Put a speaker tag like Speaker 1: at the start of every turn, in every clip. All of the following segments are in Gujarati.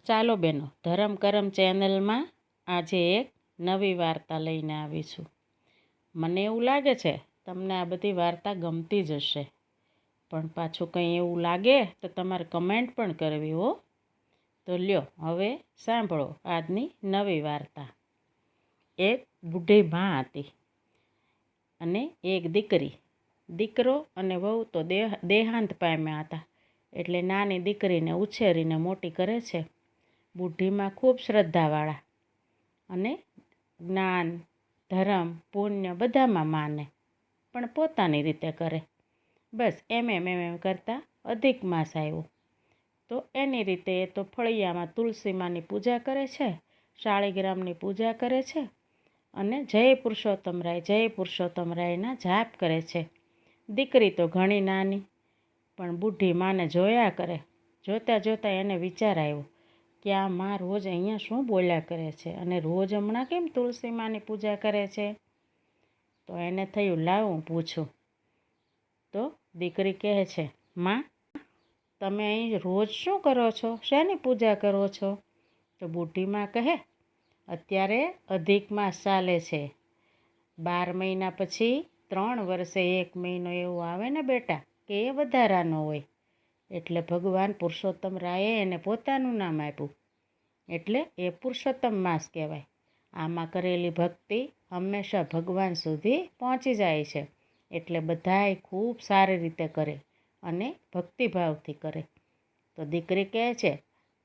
Speaker 1: ચાલો બેનો, ધરમ કરમ ચેનલમાં આજે એક નવી વાર્તા લઈને આવી છું. મને એવું લાગે છે તમને આ બધી વાર્તા ગમતી જ હશે, પણ પાછું કંઈ એવું લાગે તો તમારે કમેન્ટ પણ કરવી હો. તો લ્યો હવે સાંભળો આજની નવી વાર્તા. એક બુઢી માં હતી અને એક દીકરી. દીકરો અને વહુ તો દેહાંત પામ્યા હતા, એટલે નાની દીકરીને ઉછેરીને મોટી કરે છે. બુઢીમાં ખૂબ શ્રદ્ધાવાળા અને જ્ઞાન, ધર્મ, પુણ્ય બધામાં માને, પણ પોતાની રીતે કરે. બસ એમ કરતાં અધિક માસ આવ્યો તો એની રીતે એ તો ફળિયામાં તુલસી માની પૂજા કરે છે, શાળીગ્રામની પૂજા કરે છે અને જય પુરુષોત્તમ રાયના જાપ કરે છે. દીકરી તો ઘણી નાની, પણ બુઢી માને જોયા કરે. જોતાં જોતાં એને વિચાર આવ્યો કે આ માં રોજ અહીંયા શું બોલ્યા કરે છે અને રોજ હમણાં કેમ તુલસી માની પૂજા કરે છે. તો એને થયું લાવ હું પૂછું. તો દીકરી કહે છે, માં તમે અહીં રોજ શું કરો છો, શેની પૂજા કરો છો? તો બુઢી માં કહે, અત્યારે અધિક માસ ચાલે છે, 12 મહિના પછી 3 વર્ષે 1 મહિનો એવો આવે ને બેટા, કે એ વધારાનો હોય, એટલે ભગવાન પુરુષોત્તમ રાયે એને પોતાનું નામ આપ્યું, એટલે એ પુરુષોત્તમ માસ કહેવાય. આમાં કરેલી ભક્તિ હંમેશા ભગવાન સુધી પહોંચી જાય છે, એટલે બધાય ખૂબ સારી રીતે કરે અને ભક્તિભાવથી કરે. તો દીકરી કહે છે,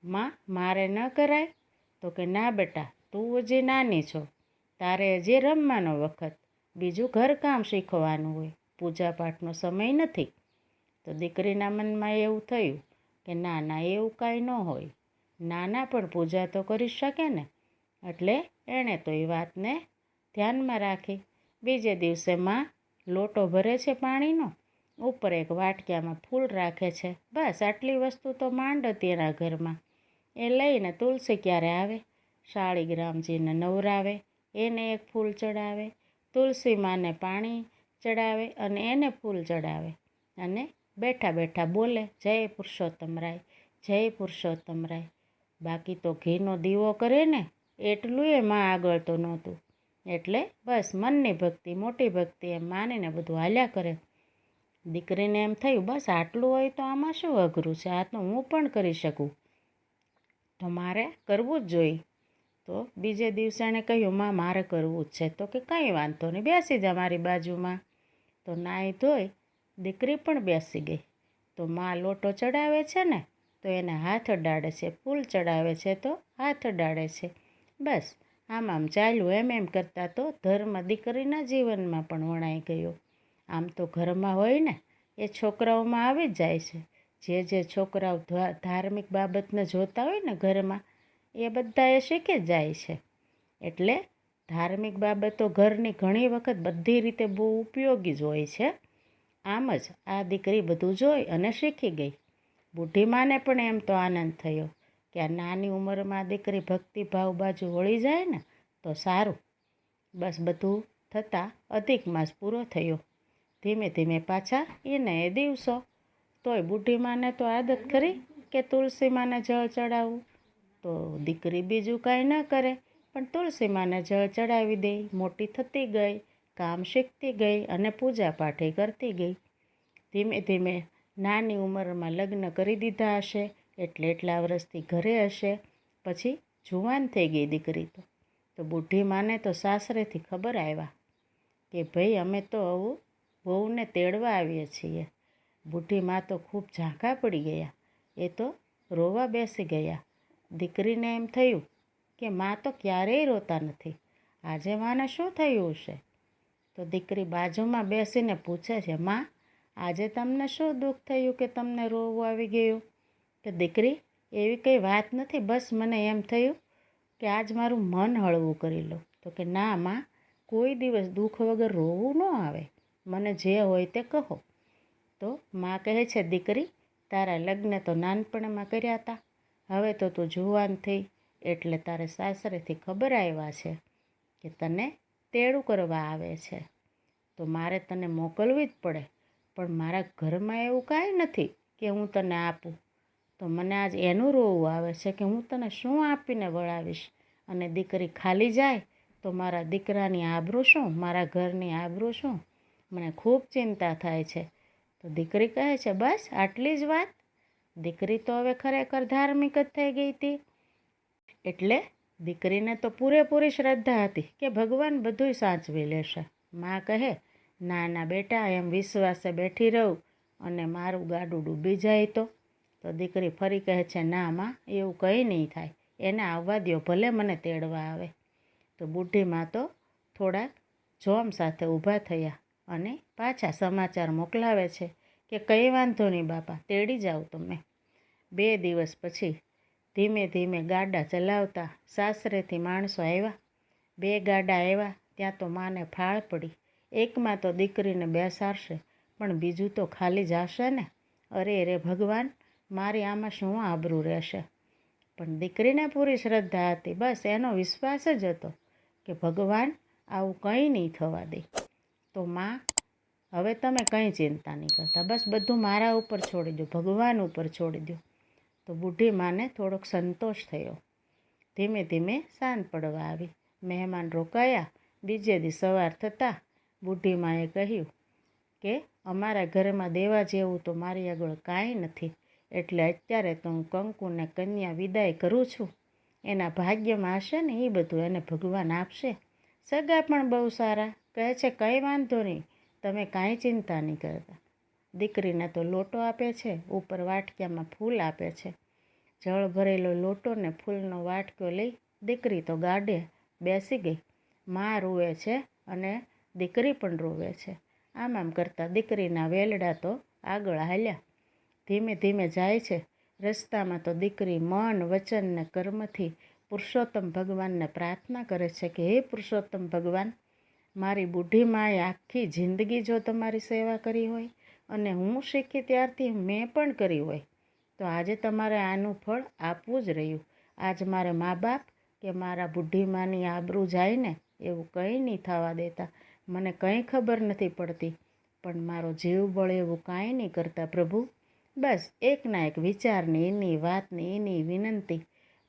Speaker 1: માં મારે ન કરાય? તો કે ના બેટા, તું હજી નાની છો, તારે હજી રમવાનો વખત, બીજું ઘરકામ શીખવાનું હોય, પૂજાપાઠનો સમય નથી. તો દીકરીના મનમાં એવું થયું કે ના એવું કાંઈ ન હોય, નાના પણ પૂજા તો કરી શકે ને. એટલે એણે તો એ વાતને ધ્યાનમાં રાખી. બીજે દિવસે માં લોટો ભરે છે પાણીનો, ઉપર એક વાટક્યામાં ફૂલ રાખે છે. બસ આટલી વસ્તુ તો માંડ હતી એના ઘરમાં. એ લઈને તુલસી ક્યારે આવે, શાળીગ્રામજીને નવરાવે, એને એક ફૂલ ચડાવે, તુલસી માને પાણી ચડાવે અને એને ફૂલ ચડાવે અને બેઠા બેઠા બોલે, જય પુરુષોત્તમ રાય, જય પુરુષોત્તમ રાય. બાકી તો ઘીનો દીવો કરે ને એટલું એ માં આગળ તો નહોતું. એટલે બસ મનની ભક્તિ, મોટી ભક્તિ એમ માનીને બધું હાલ્યા કરે. દીકરીને એમ થયું બસ આટલું હોય તો આમાં શું અઘરું છે, આ તો હું પણ કરી શકું, તો મારે કરવું જ જોઈએ. તો બીજે દિવસે એણે કહ્યું, માં મારે કરવું જ છે. તો કે કંઈ વાંધો નહીં, બેસી જા મારી બાજુમાં. તો નાહી ધોઈ દીકરી પણ બેસી ગઈ. તો માં લોટો ચડાવે છે ને તો એને હાથ અડાડે છે, ફૂલ ચડાવે છે તો હાથ અડાડે છે. બસ આમ ચાલ્યું. એમ કરતાં તો ધર્મ દીકરીના જીવનમાં પણ વણાઈ ગયો. આમ તો ઘરમાં હોય ને એ છોકરાઓમાં આવી જ જાય છે. જે છોકરાઓ ધાર્મિક બાબતને જોતા હોય ને ઘરમાં, એ બધા એ શીખી જ જાય છે. એટલે ધાર્મિક બાબતો ઘરની ઘણી વખત બધી રીતે બહુ ઉપયોગી જ હોય છે. આમ જ આ દીકરી બધું જોઈ અને શીખી ગઈ. બુઢી માને પણ એમ તો આનંદ થયો કે આ નાની ઉંમરમાં દીકરી ભક્તિભાવ બાજુ વળી જાય ને તો સારું. બસ બધું થતાં અધિક માસ પૂરો થયો. ધીમે ધીમે પાછા એને એ દિવસો. તોય બુઢી માને તો આદત ખરી કે તુલસી માને જળ ચડાવવું. તો દીકરી બીજું કાંઈ ન કરે, પણ તુલસી માને જળ ચડાવી દે. મોટી થતી ગઈ, કામ શીખતી ગઈ અને પૂજા પાઠે કરતી ગઈ. ધીમે ધીમે નાની ઉંમરમાં લગ્ન કરી દીધા હશે, એટલે એટલા વર્ષથી ઘરે હશે. પછી જુવાન થઈ ગઈ દીકરી. તો બુઢી માને તો સાસરેથી ખબર આવ્યા કે ભાઈ અમે તો આવું વહુને તેડવા આવીએ છીએ. બુઢી મા તો ખૂબ ઝાંખા પડી ગયા. એ તો રોવા બેસી ગયા. દીકરીને એમ થયું કે માં તો ક્યારેય રોતા નથી, આજે માને શું થયું હશે. તો દીકરી બાજુમાં બેસીને પૂછે છે, માં આજે તમને શું દુઃખ થયું કે તમને રોવું આવી ગયું? કે દીકરી એવી કંઈ વાત નથી, બસ મને એમ થયું કે આજ મારું મન હળવું કરી લો. તો કે ના માં, કોઈ દિવસ દુઃખ વગર રોવું ન આવે, મને જે હોય તે કહો. તો માં કહે છે, દીકરી તારા લગ્ન તો નાનપણમાં કર્યા હતા, હવે તો તું જુવાન થઈ, એટલે તારે સાસરેથી ખબર આવ્યા છે કે તને તેડું કરવા આવે છે. તો મારે તને મોકલવી જ પડે, પણ મારા ઘરમાં એવું કાંઈ નથી કે હું તને આપું. તો તો મને આજ એનું રોવું આવે છે કે હું તને શું આપીને વળાવીશ, અને દીકરી ખાલી જાય તો મારા દીકરાની આબરૂ શું, મારા ઘરની આબરૂ શું, મને ખૂબ ચિંતા થાય છે. તો દીકરી કહે છે, બસ આટલી જ વાત? દીકરી તો હવે ખરેખર ધાર્મિક જ થઈ ગઈ હતી. એટલે દીકરીને તો પૂરેપૂરી શ્રદ્ધા હતી કે ભગવાન બધુંય સાચવી લેશે. માં કહે, ના ના બેટા, એમ વિશ્વાસે બેઠી રહું અને મારું ગાડું ડૂબી જાય તો દીકરી ફરી કહે છે, ના માં, એવું કંઈ નહીં થાય, એને આવવા દ્યો, ભલે મને તેડવા આવે. તો બુઢી માં તો થોડાક જોમ સાથે ઊભા થયા અને પાછા સમાચાર મોકલાવે છે કે કંઈ વાંધો નહીં બાપા, તેડી જાઓ તમે. 2 દિવસ પછી ધીમે ધીમે ગાડા ચલાવતા સાસરેથી માણસો આવ્યા. 2 ગાડા આવ્યા ત્યાં તો માને ફાળ પડી. એકમાં તો દીકરીને બેસાડશે, પણ બીજું તો ખાલી જશે ને. અરે રે ભગવાન, મારી આમાં શું આબરૂ રહેશે? પણ દીકરીને પૂરી શ્રદ્ધા હતી. બસ એનો વિશ્વાસ જ હતો કે ભગવાન આવું કંઈ નહીં થવા દે. તો માં, હવે તમે કંઈ ચિંતા નહીં કરતા, બસ બધું મારા ઉપર છોડી દો, ભગવાન ઉપર છોડી દો. તો બુઢી માને થોડોક સંતોષ થયો. ધીમે ધીમે સાંજ પડવા આવી. મહેમાન રોકાયા. બીજે દી સવાર થતાં બુઢી માએ કહ્યું કે અમારા ઘરમાં દેવા જેવું તો મારી આગળ કાંઈ નથી, એટલે અત્યારે તો હું કંકુને કન્યા વિદાય કરું છું. એના ભાગ્યમાં હશે ને એ બધું એને ભગવાન આપશે. સગા પણ બહુ સારા. કહે છે, કંઈ વાંધો નહીં, તમે કાંઈ ચિંતા નહીં કરતા. દીકરીને તો લોટો આપે છે, ઉપર વાટક્યામાં ફૂલ આપે છે. જળ ભરેલો લોટો ને ફૂલનો વાટકો લઈ દીકરી તો ગાડે બેસી ગઈ. માં રોવે છે અને દીકરી પણ રોવે છે. આમ કરતાં દીકરીના વેલડા તો આગળ હાલ્યા. ધીમે ધીમે જાય છે. રસ્તામાં તો દીકરી મન, વચન ને કર્મથી પુરુષોત્તમ ભગવાનને પ્રાર્થના કરે છે કે હે પુરુષોત્તમ ભગવાન, મારી બુઢી માએ આખી જિંદગી જો તમારી સેવા કરી હોય અને હું શીખી ત્યારથી મેં પણ કરી હોય, તો આજે તમારે આનું ફળ આપવું જ રહ્યું. આજ મારે મા બાપ કે મારા બુઢી માની આબરૂ જાય ને એવું કંઈ નહીં થવા દેતા. મને કંઈ ખબર નથી પડતી, પણ મારો જીવ બળે એવું કાંઈ નહીં કરતા પ્રભુ. બસ એકના એક વિચારની, એની વાતની, એની વિનંતી.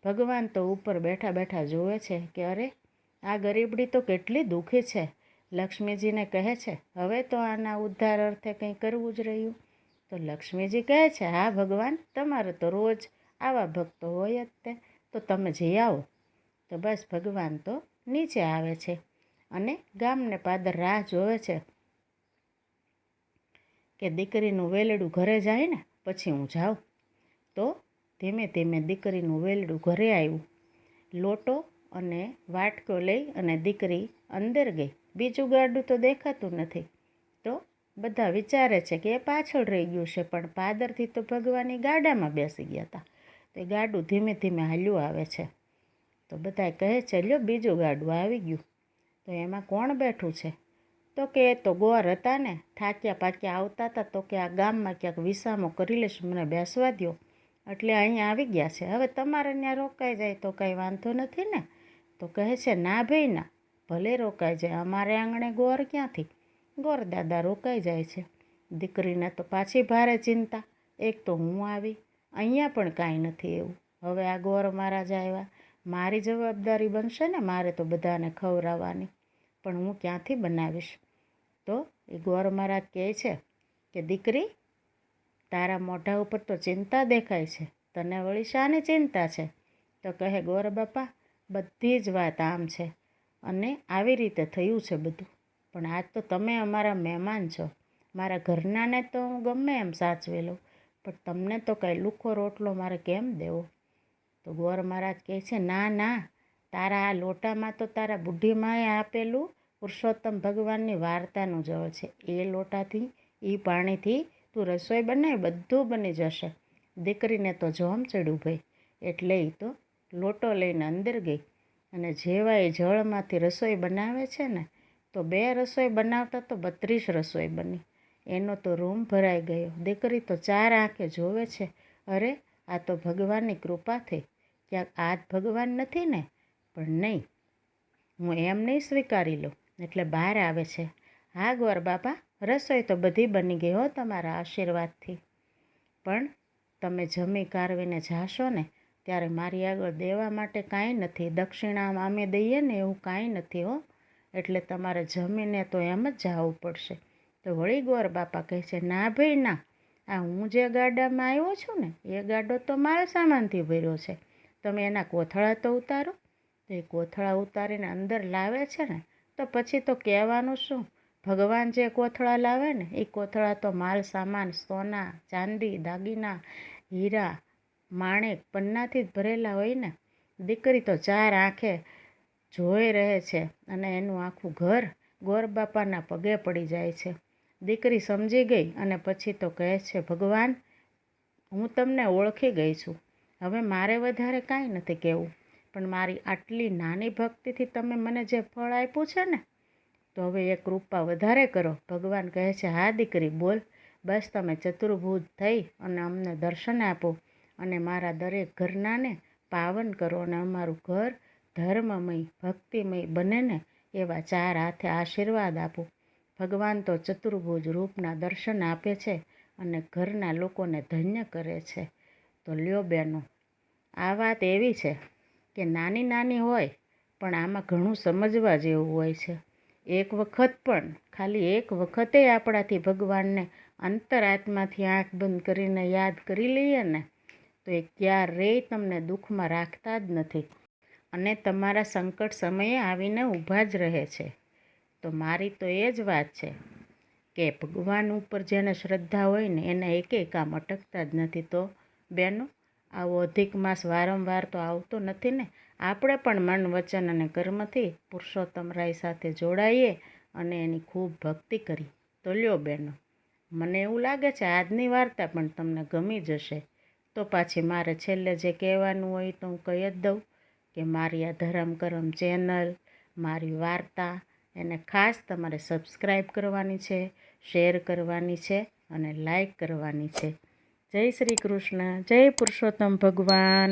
Speaker 1: ભગવાન તો ઉપર બેઠા બેઠા જોવે છે કે અરે આ ગરીબડી તો કેટલી દુઃખી છે. લક્ષ્મીજીને કહે છે, હવે તો આના ઉદ્ધાર અર્થે કંઈ કરવું જ રહ્યું. તો લક્ષ્મીજી કહે છે, હા ભગવાન, તમારે તો રોજ આવા ભક્તો હોય જ તે, તો તમે જઈ આવો. તો બસ ભગવાન તો નીચે આવે છે અને ગામને પાદર રાહ જોવે છે કે દીકરીનું વેલડું ઘરે જાય ને પછી હું જાઉં. તો ધીમે ધીમે દીકરીનું વેલડું ઘરે આવ્યું. લોટો અને વાટકો લઈ અને દીકરી અંદર ગઈ. બીજું ગાડું તો દેખાતું નથી. તો બધા વિચારે છે કે એ પાછળ રહી ગયું છે, પણ પાદરથી તો ભગવાનની ગાડામાં બેસી ગયા હતા. તો એ ગાડું ધીમે ધીમે હાલ્યું આવે છે. તો બધા કહે છે, લ્યો બીજું ગાડું આવી ગયું. તો એમાં કોણ બેઠું છે? તો કે એ તો ગોર હતા ને, થાક્યા પાક્યા આવતા હતા, તો કે આ ગામમાં ક્યાંક વિસામો કરી લેશ, મને બેસવા દો, એટલે અહીંયા આવી ગયા છે. હવે તમારે ત્યાં રોકાઈ જાય તો કાંઈ વાંધો નથી ને? તો કહે છે, ના ભાઈ ના, ભલે રોકાઈ જાય, અમારે આંગણે ગોર ક્યાંથી? ગોર દાદા રોકાઈ જાય છે. દીકરીને તો પાછી ભારે ચિંતા. એક તો હું આવી, અહીંયા પણ કાંઈ નથી એવું. હવે આ ગોર મહારાજ આવ્યા, મારી જવાબદારી બનશે ને, મારે તો બધાને ખવડાવવાની, પણ હું ક્યાંથી બનાવીશ? તો એ ગોર મહારાજ કહે છે કે દીકરી, તારા મોઢા ઉપર તો ચિંતા દેખાય છે, તને વળી શાની ચિંતા છે? તો કહે, ગોર બાપા, બધી જ વાત આમ છે અને આવી રીતે થયું છે બધું, પણ આજ તો તમે અમારા મહેમાન છો. મારા ઘરનાને તો હું ગમે એમ સાચવી લઉં, પણ તમને તો કાંઈ લુખો રોટલો મારે કેમ દેવો? તો ગોર મહારાજ કહે છે, ના ના, તારા આ લોટામાં તો તારા બુઢી માએ આપેલું પુરુષોત્તમ ભગવાનની વાર્તાનું જળ છે. એ લોટાથી, એ પાણીથી તું રસોઈ બનાવી, બધું બની જશે. દીકરીને તો જોમ ચડ્યું ભાઈ, એટલે એ તો લોટો લઈને અંદર ગઈ અને જેવા એ જળમાંથી રસોઈ બનાવે છે ને, તો 2 રસોઈ બનાવતા તો 32 રસોઈ બની. એનો તો રૂમ ભરાઈ ગયો. દીકરી તો 4 આંખે જોવે છે, અરે આ તો ભગવાનની કૃપા થઈ. ક્યાંક આ જ ભગવાન નથી ને? પણ નહીં, હું એમ નહીં સ્વીકારી લઉં. એટલે બહાર આવે છે, હા ગોર બાપા, રસોઈ તો બધી બની ગઈ હો તમારા આશીર્વાદથી, પણ તમે જમી કારવીને જાશો ને ત્યારે મારી આગળ દેવા માટે કાંઈ નથી, દક્ષિણામાં અમે દઈએ ને એવું કાંઈ નથી હો, એટલે તમારે જમીને તો એમ જ જવું પડશે. તો વળી ગોર બાપા કહે છે, ના ભાઈ ના, આ હું જે ગાડામાં આવ્યો છું ને એ ગાડો તો મારા સામાનથી ભર્યો છે, તમે એના કોથળા તો ઉતારો. તો એ કોથળા ઉતારીને અંદર લાવે છે ને તો પછી તો કહેવાનું શું, ભગવાન જે કોથળા લાવે ને એ કોથળા તો માલ સામાન, સોના ચાંદી દાગીના હીરા માણેક પન્નાથી જ ભરેલા હોય ને. દીકરી તો ચાર આંખે જોઈ રહે છે અને એનું આખું ઘર ગોરબાપાના પગે પડી જાય છે. દીકરી સમજી ગઈ અને પછી તો કહે છે, ભગવાન હું તમને ઓળખી ગઈ છું, હવે મારે વધારે કાંઈ નથી કહેવું, પણ મારી આટલી નાની ભક્તિથી તમે મને જે ફળ આપ્યું છે ને તો હવે એ કૃપા વધારે કરો. ભગવાન કહે છે, હા દીકરી બોલ, બસ તમે ચતુર્ભુજ થઈ અને અમને દર્શન આપો અને મારા દરેક ઘરનાને પાવન કરો અને અમારું ઘર ધર્મમય ભક્તિમય બને ને એવા ચાર હાથે આશીર્વાદ આપો. ભગવાન તો ચતુર્ભુજ રૂપના દર્શન આપે છે અને ઘરના લોકોને ધન્ય કરે છે. તો લ્યો બહેનો, આ વાત એવી છે કે નાની નાની હોય પણ આમાં ઘણું સમજવા જેવું હોય છે. એક વખત પણ, ખાલી એક વખતે આપણાથી ભગવાનને અંતરાત્માથી આંખ બંધ કરીને યાદ કરી લઈએ ને તો એ ક્યારેય તમને દુઃખમાં રાખતા જ નથી અને તમારા સંકટ સમયે આવીને ઊભા જ રહે છે. તો મારી તો એ જ વાત છે કે ભગવાન ઉપર જેને શ્રદ્ધા હોય ને એને એકેય કામ અટકતા જ નથી. તો બહેનો, આવો અધિક માસ વારંવાર તો આવતો નથી ને, આપણે પણ મન વચન અને કર્મથી પુરુષોત્તમ રાય સાથે જોડાઈએ અને એની ખૂબ ભક્તિ કરી. તો લ્યો બહેનો, મને એવું લાગે છે આજની વાર્તા પણ તમને ગમી જશે. તો પાછી મારે છેલ્લે જે કહેવાનું હોય તો હું કહી જ દઉં કે મારી આ ધરમ કરમ ચેનલ, મારી વાર્તા એને ખાસ તમારે સબસ્ક્રાઈબ કરવાની છે, શેર કરવાની છે અને લાઈક કરવાની છે. જય શ્રી કૃષ્ણ, જય પુરુષોત્તમ ભગવાન.